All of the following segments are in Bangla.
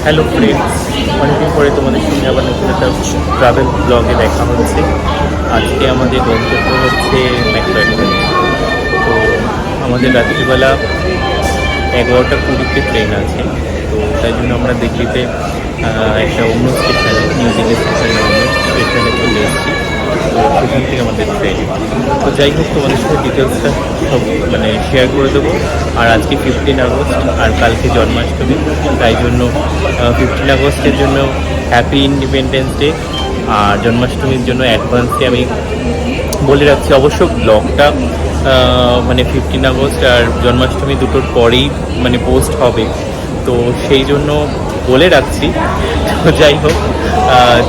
হ্যালো ফ্রেন্ডস, অনেকদিন পরে তোমাদের সঙ্গে আবার নতুন একটা ট্রাভেল ব্লগে দেখা হচ্ছে। আজকে আমাদের গন্তব্য হচ্ছে ম্যাকলয়েড। তো আমাদের রাত্রিবেলা 11:20 ট্রেন আছে। তো তাই জন্য আমরা দিল্লিতে একটা অন্য স্টেশনে, নিউ দিল্লি স্টেশনে চলে এসেছি। তো সেখান থেকে আমাদের ট্রেন। তো যাই হোক, তোমাদের সাথে ডিটেলসটা সব শেয়ার করে দেবো। আর আজকে 15 আগস্ট আর কালকে জন্মাষ্টমী, তাই জন্য 15 আগস্টের জন্য হ্যাপি ইন্ডিপেন্ডেন্স ডে, আর জন্মাষ্টমীর জন্য অ্যাডভান্সে আমি বলে রাখছি। অবশ্য ব্লগটা 15 আগস্ট আর জন্মাষ্টমী দুটোর পরেই পোস্ট হবে, তো সেই জন্য বলে রাখছি। তো যাই হোক,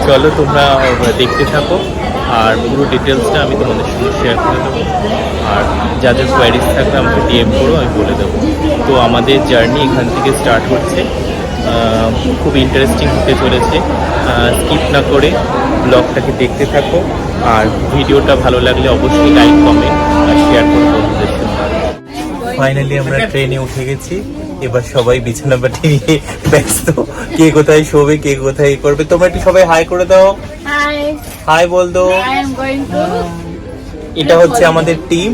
চলো তোমরা দেখতে থাকো, আর পুরো ডিটেলসটা আমি তোমাদের সঙ্গে শেয়ার করে দেবো। আর যা যা কোয়ারিজ থাকবে আমাকে ডিএম করো, আমি বলে দেবো। তো আমাদের জার্নি এখান থেকে স্টার্ট হচ্ছে। খুব ইন্টারেস্টিং হতে চলেছে। স্কিপ না করে ব্লগটাকে দেখতে থাকো, আর ভিডিওটা ভালো লাগলে অবশ্যই লাইক, কমেন্ট আর শেয়ার করে বন্ধুদের সঙ্গে। ফাইনালি আমরা ট্রেনে উঠে গেছি। এবার সবাই বিছানা পাটি নিয়ে ব্যস্ত, কে কোথায় শোবে, কে কোথায় করবে। তোমরা একটু সবাই হাই করে দাও। হাই বল দো। এটা হচ্ছে আমাদের টিম,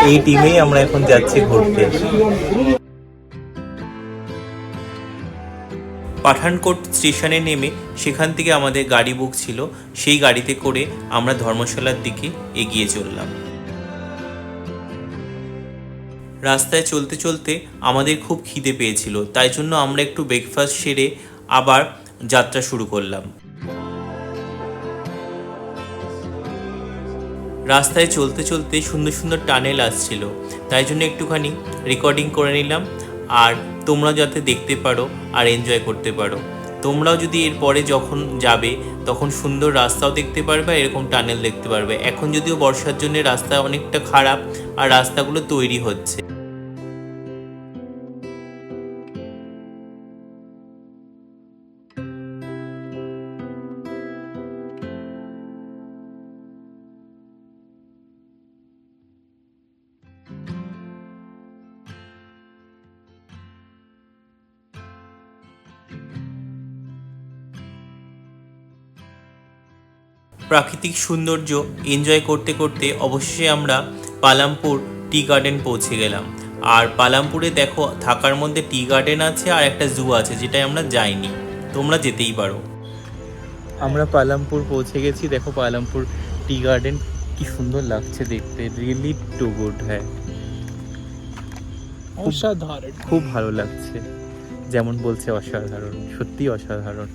এই টিমেই আমরা এখন যাচ্ছি ঘুরতে। পাঠানকোট স্টেশনে নেমে সেখান থেকে আমাদের গাড়ি বুক ছিল, সেই গাড়িতে করে আমরা ধর্মশালার দিকে এগিয়ে চললাম। রাস্তায় চলতে চলতে আমাদের খুব খিদে পেয়েছিল, তাই জন্য আমরা একটু ব্রেকফাস্ট সেরে আবার যাত্রা শুরু করলাম। রাস্তায় চলতে চলতে সুন্দর সুন্দর টানেল আসছিল, তাই জন্য একটুখানি রেকর্ডিং করে নিলাম, আর তোমরা যাতে দেখতে পারো আর এনজয় করতে পারো। তোমরাও যদি এরপরে যখন যাবে তখন সুন্দর রাস্তাও দেখতে পারবে, এরকম টানেল দেখতে পারবে। এখন যদিও বর্ষার জন্য রাস্তা অনেকটা খারাপ আর রাস্তাগুলো তৈরি হচ্ছে। প্রাকৃতিক সৌন্দর্য এনজয় করতে করতে অবশেষে আমরা পালামপুর টি গার্ডেন পৌঁছে গেলাম। আর পালামপুরে দেখো, থাকার মধ্যে টি গার্ডেন আছে আর একটা জু আছে, যেটাই আমরা যাইনি, তোমরা যেতেই পারো। আমরা পালামপুর পৌঁছে গেছি। দেখো পালামপুর টি গার্ডেন কি সুন্দর লাগছে দেখতে, রিয়েলি টু গুড। হ্যাঁ, অসাধারণ, খুব ভালো লাগছে। যেমন বলছে অসাধারণ, সত্যি অসাধারণ।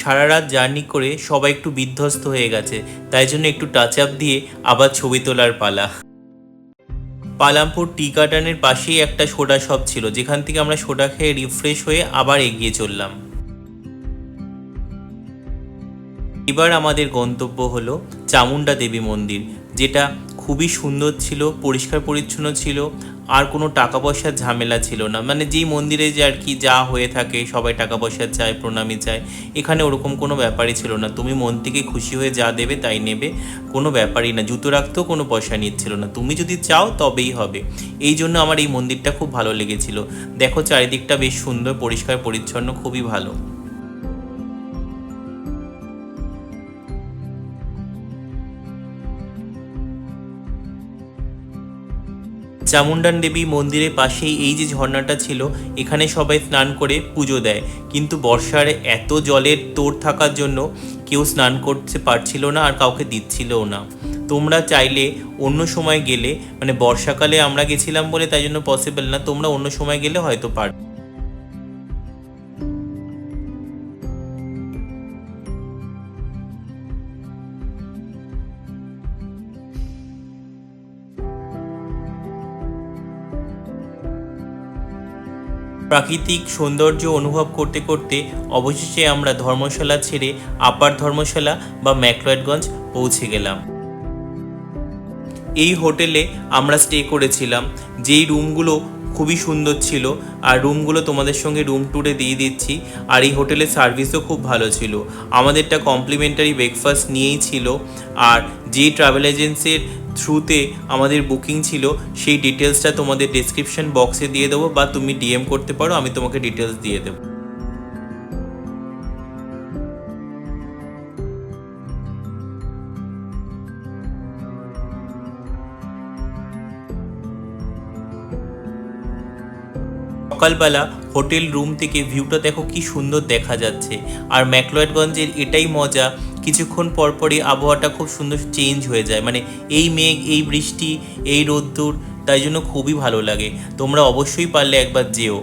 সারা রাত জার্নি করে সবাই একটু বিধ্বস্ত হয়ে গেছে, তাই জন্য একটু টাচ আপ দিয়ে আবার ছবি তোলার পালা। পালামপুর টি গার্ডেনের পাশেই একটা সোডা শপ ছিল, যেখান থেকে আমরা সোডা খেয়ে রিফ্রেশ হয়ে আবার এগিয়ে চললাম। এবার আমাদের গন্তব্য হলো চামুন্ডা দেবী মন্দির, যেটা খুবই সুন্দর ছিল, পরিষ্কার পরিচ্ছন্ন ছিল, আর কোনো টাকা পয়সার ঝামেলা ছিল না। যেই মন্দিরে যে আর কি যা হয়ে থাকে, সবাই টাকা পয়সা চায়, প্রণামী চায়, এখানে ওরকম কোনো ব্যাপারই ছিল না। তুমি মন থেকে খুশি হয়ে যা দেবে তাই নেবে, কোনো ব্যাপারই না। জুতো রাখতেও কোনো পয়সা নিচ্ছিল না, তুমি যদি চাও তবেই হবে। এই জন্য আমার এই মন্দিরটা খুব ভালো লেগেছিল। দেখো চারিদিকটা বেশ সুন্দর, পরিষ্কার পরিচ্ছন্ন, খুবই ভালো। চামুন্ডান দেবী মন্দিরের পাশেই এই যে ঝর্ণাটা ছিল, এখানে সবাই স্নান করে পুজো দেয়, কিন্তু বর্ষার এত জলের তোর থাকার জন্য কেউ স্নান করতে পারছিল না আর কাউকে দিচ্ছিলও না। তোমরা চাইলে অন্য সময় গেলে, বর্ষাকালে আমরা গেছিলাম বলে তাই জন্য পসিবল না, তোমরা অন্য সময় গেলে হয়তো পারবে। প্রাকৃতিক সৌন্দর্য অনুভব করতে করতে অবশেষে আমরা ধর্মশালা ছেড়ে আপার ধর্মশালা বা ম্যাকলয়েডগঞ্জ পৌঁছে গেলাম। এই হোটেলে আমরা স্টে করেছিলাম, যেই রুমগুলো খুবই সুন্দর ছিল। আর রুমগুলো তোমাদের সঙ্গে রুম ট্যুরে দিয়ে দিচ্ছি। আর এই হোটেলের সার্ভিসও খুব ভালো ছিল। আমাদেরটা কমপ্লিমেন্টারি ব্রেকফাস্ট নিয়েই ছিল। আর যে ট্রাভেল এজেন্সির থ্রুতে আমাদের বুকিং ছিল সেই ডিটেলসটা তোমাদের ডেসক্রিপশন বক্সে দিয়ে দেবো, বা তুমি ডিএম করতে পারো, আমি তোমাকে ডিটেলস দিয়ে দেবো। সকালবেলা হোটেল রুম থেকে ভিউটা দেখো কি সুন্দর দেখা যাচ্ছে। আর ম্যাকলয়েডগঞ্জের এটাই মজা, কিছুক্ষণ পরপরই আবহাওয়াটা খুব সুন্দর চেঞ্জ হয়ে যায়, মানে এই মেঘ, এই বৃষ্টি, এই রোদ্দুর, তাই জন্য খুবই ভালো লাগে। তোমরা অবশ্যই পারলে একবার যেও।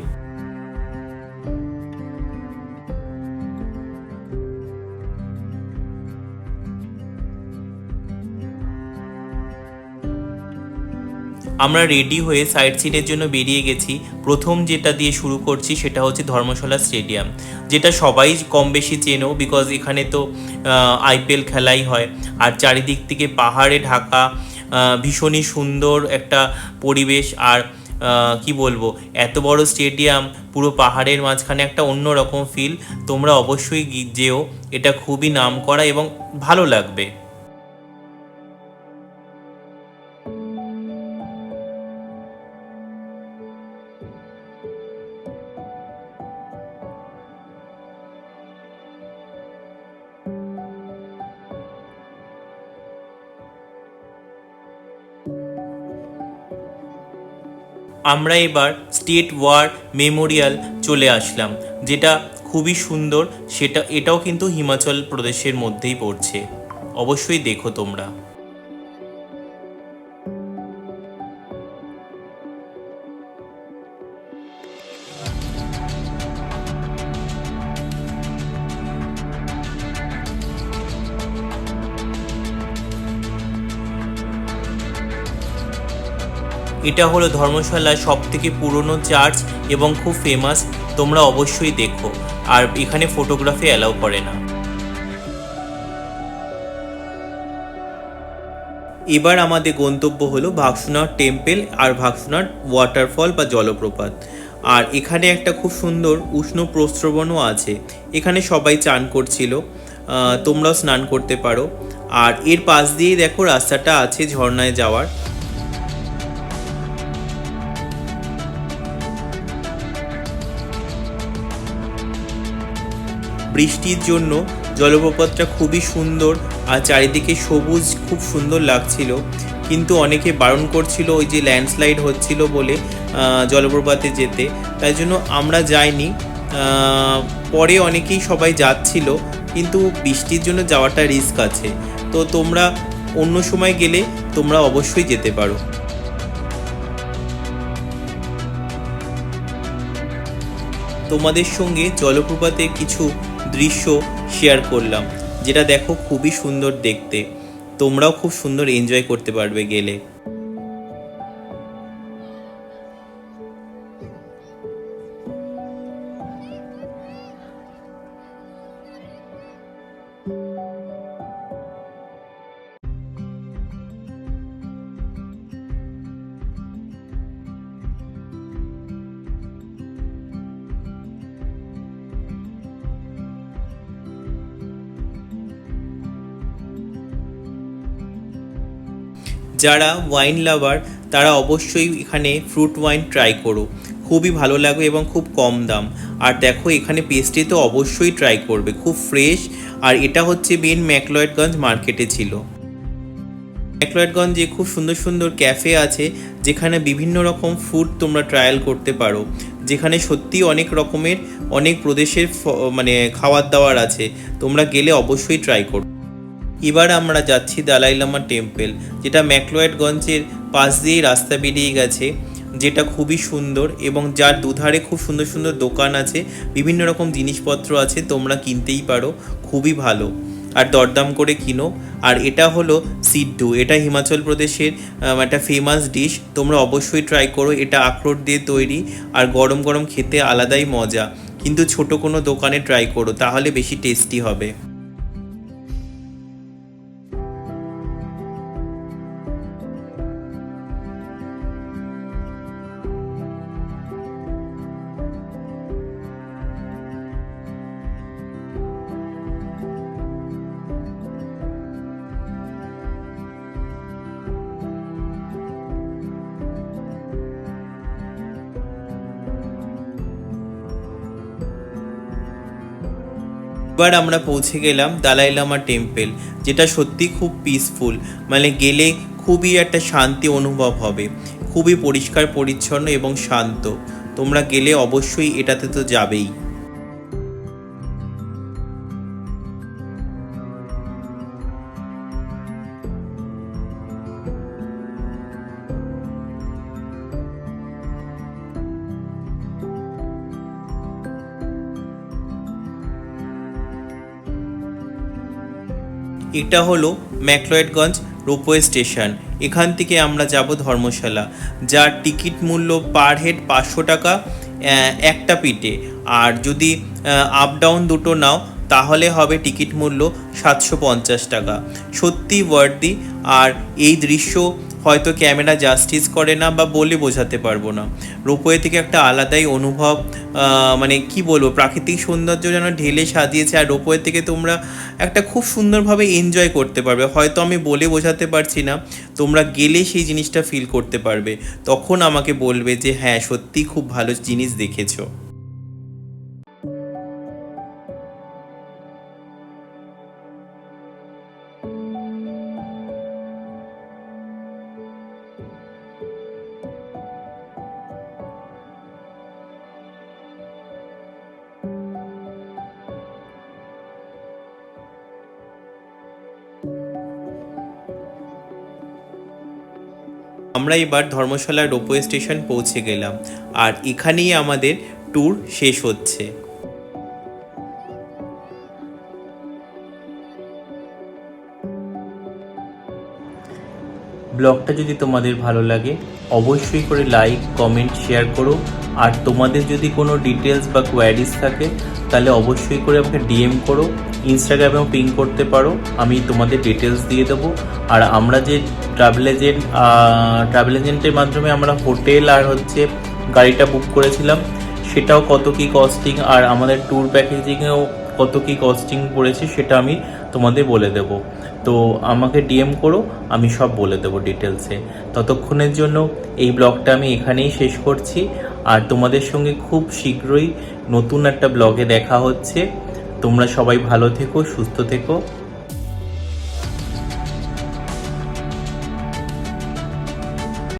আমরা রেডি হয়ে সাইট সিনের জন্য বেরিয়ে গেছি। প্রথম যেটা দিয়ে শুরু করছি সেটা হচ্ছে ধর্মশালা স্টেডিয়াম, যেটা সবাই কম বেশি চেনো, বিকজ এখানে তো আইপিএল খেলাই হয়। আর চারিদিক থেকে পাহাড়ে ঢাকা, ভীষণই সুন্দর একটা পরিবেশ। আর কি বলবো, এত বড় স্টেডিয়াম পুরো পাহাড়ের মাঝখানে, একটা অন্য রকম ফিল। তোমরা অবশ্যই যেও, এটা খুবই নামকরা এবং ভালো লাগবে। আমরা এবার স্টেট ওয়ার মেমোরিয়াল চলে আসলাম, যেটা খুবই সুন্দর। এটাও কিন্তু হিমাচল প্রদেশের মধ্যেই পড়ছে, অবশ্যই দেখো তোমরা। এটা হলো ধর্মশালার সবথেকে পুরনো চার্চ এবং খুব ফেমাস, তোমরা অবশ্যই দেখো। আর এখানে ফটোগ্রাফি অ্যালাউ করে না। এবার আমাদের গন্তব্য হলো ভাগসুনাট টেম্পল আর ভাগসুনাট ওয়াটারফল বা জলপ্রপাত। আর এখানে একটা খুব সুন্দর উষ্ণ প্রস্রবণও আছে, এখানে সবাই চান করছিল, তোমরাও স্নান করতে পারো। আর এর পাশ দিয়েই দেখো রাস্তাটা আছে ঝর্ণায় যাওয়ার। বৃষ্টির জন্য জলপ্রপাতটা খুবই সুন্দর আর চারিদিকে সবুজ, খুব সুন্দর লাগছিল। কিন্তু অনেকে বারণ করছিল ওই যে ল্যান্ডস্লাইড হচ্ছিল বলে জলপ্রপাতে যেতে, তাই জন্য আমরা যাইনি। পরে অনেকেই সবাই যাচ্ছিল, কিন্তু বৃষ্টির জন্য যাওয়াটা রিস্ক আছে। তো তোমরা অন্য সময় গেলে তোমরা অবশ্যই যেতে পারো। তোমাদের সঙ্গে জলপ্রপাতের কিছু দৃশ্য শেয়ার করলাম, যেটা দেখো খুবই সুন্দর দেখতে। তোমরাও খুব সুন্দর এনজয় করতে পারবে গেলে। যারা ওয়াইন লাভার তারা অবশ্যই এখানে ফ্রুট ওয়াইন ট্রাই করো, খুবই ভালো লাগবে এবং খুব কম দাম। আর দেখো এখানে পেস্ট্রি তো অবশ্যই ট্রাই করবে, খুব ফ্রেশ। আর এটা হচ্ছে মেন ম্যাকলয়েডগঞ্জ মার্কেটে ছিল। ম্যাকলয়েডগঞ্জে খুব সুন্দর সুন্দর ক্যাফে আছে, যেখানে বিভিন্ন রকম ফুড তোমরা ট্রায়াল করতে পারো, যেখানে সত্যি অনেক রকমের অনেক প্রদেশের মানে খাবার দাবার আছে। তোমরা গেলে অবশ্যই ট্রাই করো। এবার আমরা যাচ্ছি দালাই লামা টেম্পল, যেটা ম্যাকলয়েডগঞ্জের পাশ দিয়েই রাস্তা বেরিয়ে গেছে, যেটা খুবই সুন্দর এবং যার দুধারে খুব সুন্দর সুন্দর দোকান আছে, বিভিন্ন রকম জিনিসপত্র আছে, তোমরা কিনতেই পারো, খুবই ভালো। আর দরদাম করে কিনো। আর এটা হলো সিদ্ধু, এটা হিমাচল প্রদেশের একটা ফেমাস ডিশ, তোমরা অবশ্যই ট্রাই করো। এটা আখরোট দিয়ে তৈরি আর গরম গরম খেতে আলাদাই মজা, কিন্তু ছোট কোনো দোকানে ট্রাই করো, তাহলে বেশি টেস্টি হবে। এবার আমরা পৌঁছে গেলাম দালাই লামা টেম্পল, যেটা সত্যি খুব পিসফুল, মানে গেলে খুবই একটা শান্তি অনুভব হবে। খুবই পরিষ্কার পরিচ্ছন্ন এবং শান্ত। তোমরা গেলে অবশ্যই এটাতে তো যাবেই। এটা হলো ম্যাকলয়েডগঞ্জ রোপওয়ে স্টেশন। এখান থেকে আমরা যাব ধর্মশালা, যার টিকিট মূল্য পার হেড 500 টাকা একটা পিঠে। আর যদি আপ ডাউন দুটো নাও তাহলে হবে টিকিট মূল্য 750 টাকা। সত্যি ওয়ার্দি। আর এই দৃশ্য হয়তো ক্যামেরা জাস্টিস করে না বা বলে বোঝাতে পারবো না। রোপওয়ে থেকে একটা আলাদাই অনুভব, মানে কি বলবো, প্রাকৃতিক সৌন্দর্য যেন ঢেলে সাজিয়েছে। আর রোপওয়ে থেকে তোমরা একটা খুব সুন্দরভাবে এনজয় করতে পারবে। হয়তো আমি বলে বোঝাতে পারছি না, তোমরা গেলে সেই জিনিসটা ফিল করতে পারবে। তখন আমাকে বলবে যে হ্যাঁ সত্যিই খুব ভালো জিনিস দেখেছো। আমরা এবার ধর্মশালার রোপওয়ে স্টেশন পৌঁছে গেলাম, আর এখানেই আমাদের ট্যুর শেষ হচ্ছে। ব্লগটা যদি তোমাদের ভালো লাগে অবশ্যই করে লাইক, কমেন্ট, শেয়ার করো। আর তোমাদের যদি কোনো ডিটেলস বা কোয়ারিজ থাকে তাহলে অবশ্যই করে আমাকে ডিএম করো, ইনস্টাগ্রামেও পিং করতে পারো, আমি তোমাদের ডিটেলস দিয়ে দেবো। আর আমরা যে ট্রাভেল এজেন্টের মাধ্যমে আমরা হোটেল আর হচ্ছে গাড়িটা বুক করেছিলাম, সেটাও কত কী কস্টিং, আর আমাদের ট্যুর প্যাকেজিংয়েও কত কী কস্টিং পড়েছে সেটা আমি তোমাদের বলে দেবো। তো আমাকে ডিএম করো, আমি সব বলে দেবো ডিটেলসে। ততক্ষণের জন্য এই ব্লগটা আমি এখানেই শেষ করছি। আর তোমাদের সঙ্গে খুব শীঘ্রই নতুন একটা ব্লগে দেখা হচ্ছে। তোমরা সবাই ভালো থেকো, সুস্থ থেকো।